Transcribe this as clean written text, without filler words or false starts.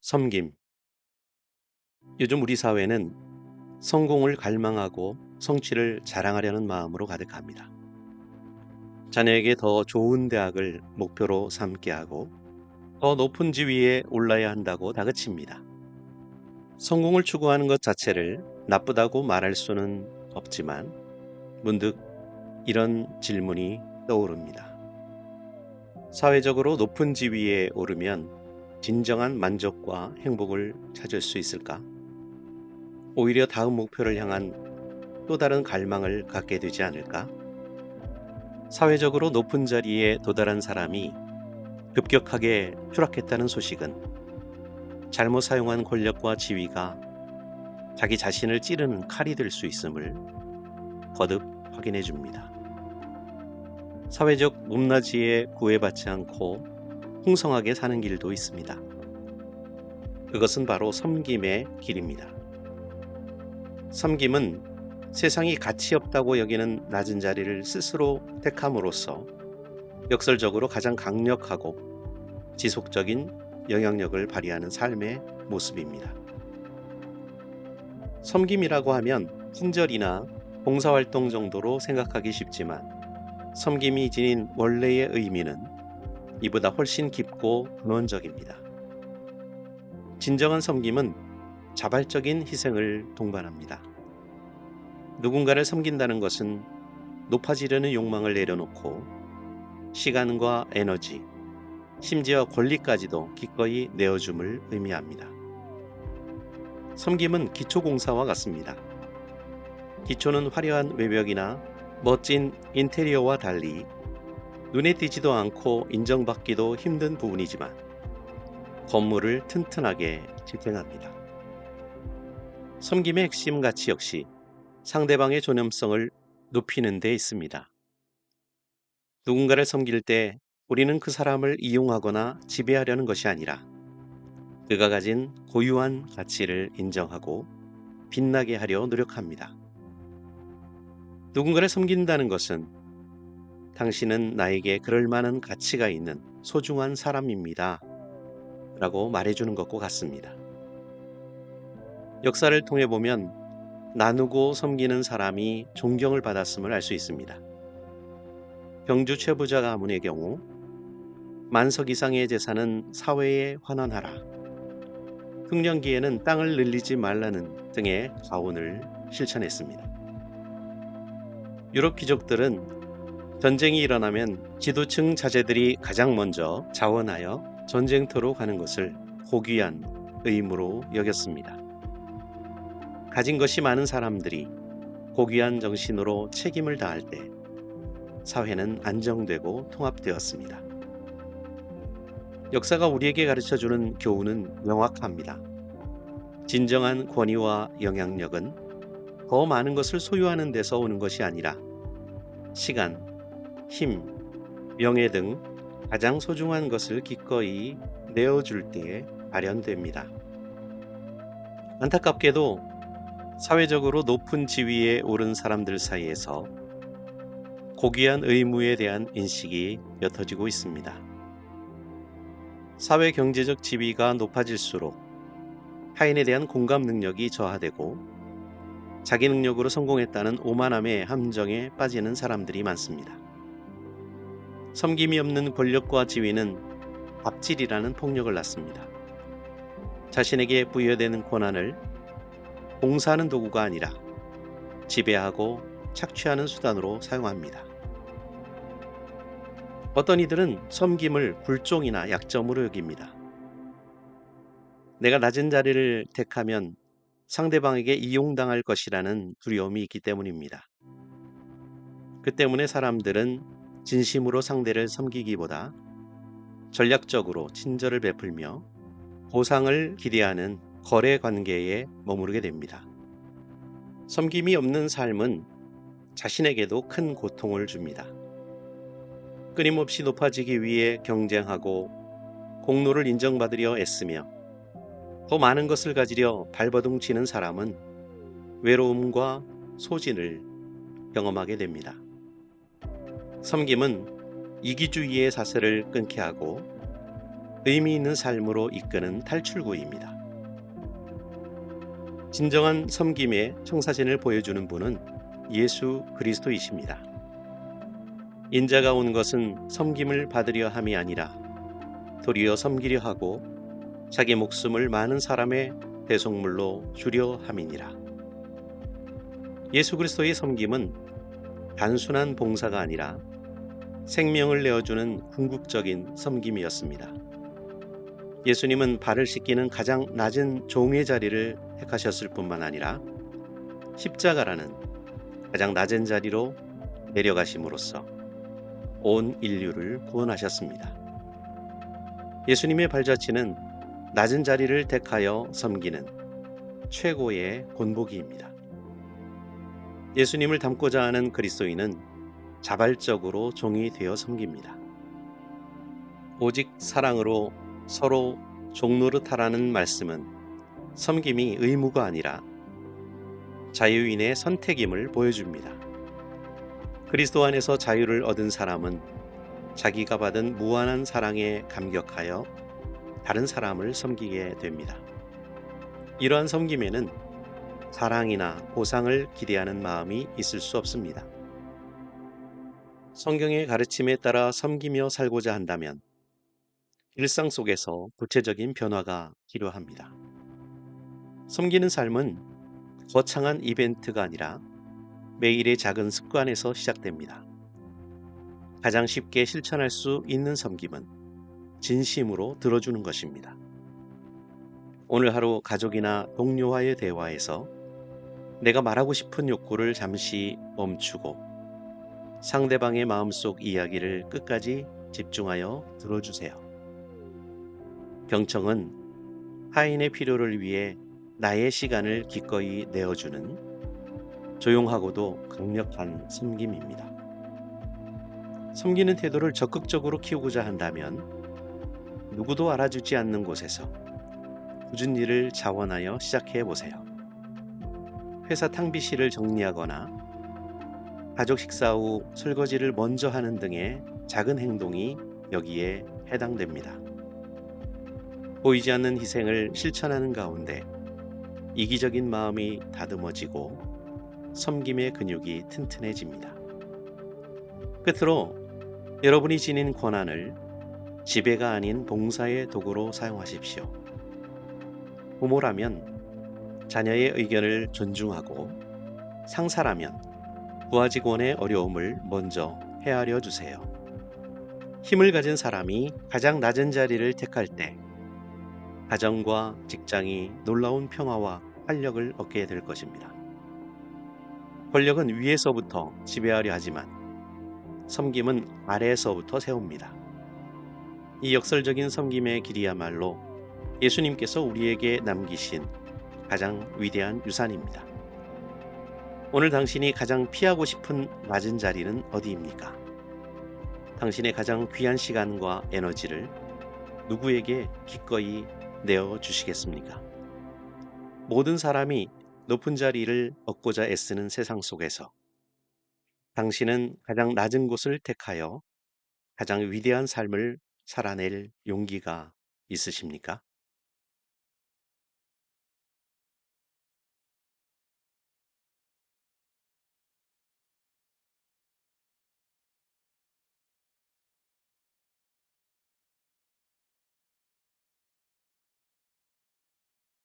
섬김. 요즘 우리 사회는 성공을 갈망하고 성취를 자랑하려는 마음으로 가득합니다. 자녀에게 더 좋은 대학을 목표로 삼게 하고 더 높은 지위에 올라야 한다고 다그칩니다. 성공을 추구하는 것 자체를 나쁘다고 말할 수는 없지만 문득 이런 질문이 떠오릅니다. 사회적으로 높은 지위에 오르면 진정한 만족과 행복을 찾을 수 있을까? 오히려 다음 목표를 향한 또 다른 갈망을 갖게 되지 않을까? 사회적으로 높은 자리에 도달한 사람이 급격하게 추락했다는 소식은 잘못 사용한 권력과 지위가 자기 자신을 찌르는 칼이 될 수 있음을 거듭 확인해 줍니다. 사회적 높낮이에 구애받지 않고 풍성하게 사는 길도 있습니다. 그것은 바로 섬김의 길입니다. 섬김은 세상이 가치 없다고 여기는 낮은 자리를 스스로 택함으로써 역설적으로 가장 강력하고 지속적인 영향력을 발휘하는 삶의 모습입니다. 섬김이라고 하면 친절이나 봉사활동 정도로 생각하기 쉽지만 섬김이 지닌 원래의 의미는 이보다 훨씬 깊고 근원적입니다. 진정한 섬김은 자발적인 희생을 동반합니다. 누군가를 섬긴다는 것은 높아지려는 욕망을 내려놓고 시간과 에너지, 심지어 권리까지도 기꺼이 내어줌을 의미합니다. 섬김은 기초공사와 같습니다. 기초는 화려한 외벽이나 멋진 인테리어와 달리 눈에 띄지도 않고 인정받기도 힘든 부분이지만 건물을 튼튼하게 지탱합니다. 섬김의 핵심 가치 역시 상대방의 존엄성을 높이는 데 있습니다. 누군가를 섬길 때 우리는 그 사람을 이용하거나 지배하려는 것이 아니라 그가 가진 고유한 가치를 인정하고 빛나게 하려 노력합니다. 누군가를 섬긴다는 것은 당신은 나에게 그럴 만한 가치가 있는 소중한 사람입니다. 라고 말해주는 것과 같습니다. 역사를 통해 보면 나누고 섬기는 사람이 존경을 받았음을 알 수 있습니다. 경주 최부자 가문의 경우 만석 이상의 재산은 사회에 환원하라, 흉년기에는 땅을 늘리지 말라는 등의 가훈을 실천했습니다. 유럽 귀족들은 전쟁이 일어나면 지도층 자제들이 가장 먼저 자원하여 전쟁터로 가는 것을 고귀한 의무로 여겼습니다. 가진 것이 많은 사람들이 고귀한 정신으로 책임을 다할 때 사회는 안정되고 통합되었습니다. 역사가 우리에게 가르쳐주는 교훈은 명확합니다. 진정한 권위와 영향력은 더 많은 것을 소유하는 데서 오는 것이 아니라 시간, 힘, 명예 등 가장 소중한 것을 기꺼이 내어줄 때에 발현됩니다. 안타깝게도 사회적으로 높은 지위에 오른 사람들 사이에서 고귀한 의무에 대한 인식이 옅어지고 있습니다. 사회 경제적 지위가 높아질수록 타인에 대한 공감 능력이 저하되고 자기 능력으로 성공했다는 오만함의 함정에 빠지는 사람들이 많습니다. 섬김이 없는 권력과 지위는 갑질이라는 폭력을 낳습니다. 자신에게 부여되는 권한을 봉사하는 도구가 아니라 지배하고 착취하는 수단으로 사용합니다. 어떤 이들은 섬김을 굴종이나 약점으로 여깁니다. 내가 낮은 자리를 택하면 상대방에게 이용당할 것이라는 두려움이 있기 때문입니다. 그 때문에 사람들은 진심으로 상대를 섬기기보다 전략적으로 친절을 베풀며 보상을 기대하는 거래 관계에 머무르게 됩니다. 섬김이 없는 삶은 자신에게도 큰 고통을 줍니다. 끊임없이 높아지기 위해 경쟁하고 공로를 인정받으려 애쓰며 더 많은 것을 가지려 발버둥 치는 사람은 외로움과 소진을 경험하게 됩니다. 섬김은 이기주의의 사슬을 끊게 하고 의미 있는 삶으로 이끄는 탈출구입니다. 진정한 섬김의 청사진을 보여주는 분은 예수 그리스도이십니다. 인자가 온 것은 섬김을 받으려 함이 아니라 도리어 섬기려 하고 자기 목숨을 많은 사람의 대속물로 주려 함이니라. 예수 그리스도의 섬김은 단순한 봉사가 아니라 생명을 내어주는 궁극적인 섬김이었습니다. 예수님은 발을 씻기는 가장 낮은 종의 자리를 택하셨을 뿐만 아니라 십자가라는 가장 낮은 자리로 내려가심으로써 온 인류를 구원하셨습니다. 예수님의 발자취는 낮은 자리를 택하여 섬기는 최고의 본보기입니다. 예수님을 닮고자 하는 그리스도인은 자발적으로 종이 되어 섬깁니다. 오직 사랑으로 서로 종노릇하라는 말씀은 섬김이 의무가 아니라 자유인의 선택임을 보여줍니다. 그리스도 안에서 자유를 얻은 사람은 자기가 받은 무한한 사랑에 감격하여 다른 사람을 섬기게 됩니다. 이러한 섬김에는 사랑이나 보상을 기대하는 마음이 있을 수 없습니다. 성경의 가르침에 따라 섬기며 살고자 한다면 일상 속에서 구체적인 변화가 필요합니다. 섬기는 삶은 거창한 이벤트가 아니라 매일의 작은 습관에서 시작됩니다. 가장 쉽게 실천할 수 있는 섬김은 진심으로 들어주는 것입니다. 오늘 하루 가족이나 동료와의 대화에서 내가 말하고 싶은 욕구를 잠시 멈추고 상대방의 마음속 이야기를 끝까지 집중하여 들어주세요. 경청은 타인의 필요를 위해 나의 시간을 기꺼이 내어주는 조용하고도 강력한 섬김입니다. 섬기는 태도를 적극적으로 키우고자 한다면 누구도 알아주지 않는 곳에서 굳은 일을 자원하여 시작해 보세요. 회사 탕비실을 정리하거나 가족 식사 후 설거지를 먼저 하는 등의 작은 행동이 여기에 해당됩니다. 보이지 않는 희생을 실천하는 가운데 이기적인 마음이 다듬어지고 섬김의 근육이 튼튼해집니다. 끝으로 여러분이 지닌 권한을 지배가 아닌 봉사의 도구로 사용하십시오. 부모라면 자녀의 의견을 존중하고 상사라면 부하 직원의 어려움을 먼저 헤아려 주세요. 힘을 가진 사람이 가장 낮은 자리를 택할 때 가정과 직장이 놀라운 평화와 활력을 얻게 될 것입니다. 권력은 위에서부터 지배하려 하지만 섬김은 아래에서부터 세웁니다. 이 역설적인 섬김의 길이야말로 예수님께서 우리에게 남기신 가장 위대한 유산입니다. 오늘 당신이 가장 피하고 싶은 낮은 자리는 어디입니까? 당신의 가장 귀한 시간과 에너지를 누구에게 기꺼이 내어 주시겠습니까? 모든 사람이 높은 자리를 얻고자 애쓰는 세상 속에서 당신은 가장 낮은 곳을 택하여 가장 위대한 삶을 살아낼 용기가 있으십니까?